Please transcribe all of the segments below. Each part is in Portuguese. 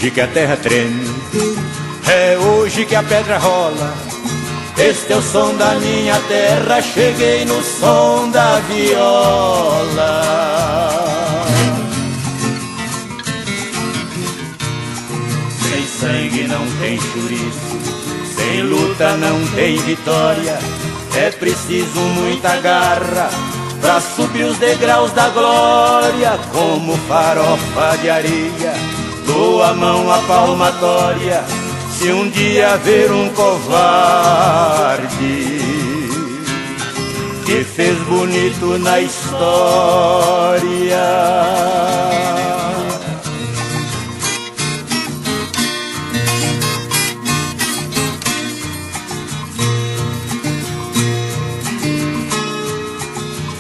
hoje que a terra treme, é hoje que a pedra rola. Este é o som da minha terra, cheguei no som da viola. Sem sangue não tem chouriço, sem luta não tem vitória. É preciso muita garra pra subir os degraus da glória. Como farofa de areia, dou a mão à palmatória. Se um dia ver um covarde que fez bonito na história,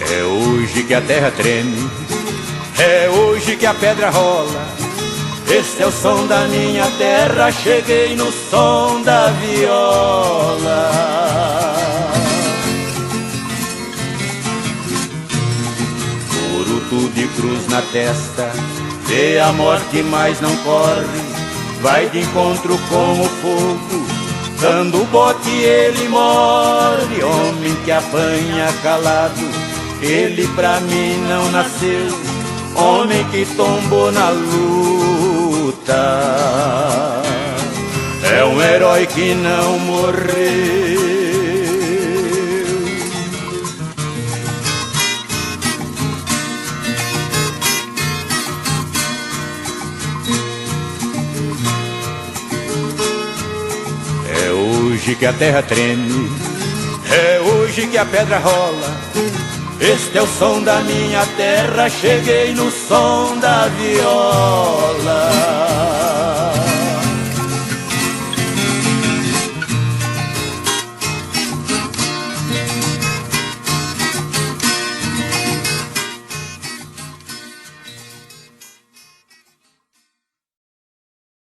é hoje que a terra treme, é hoje que a pedra rola. Este é o som da minha terra, cheguei no som da viola. Coruto de cruz na testa, vê a morte mas não corre. Vai de encontro com o fogo, dando bote ele morre. Homem que apanha calado, ele pra mim não nasceu. Homem que tombou na luta, é um herói que não morreu. É hoje que a terra treme, é hoje que a pedra rola. Este é o som da minha terra, cheguei no som da viola.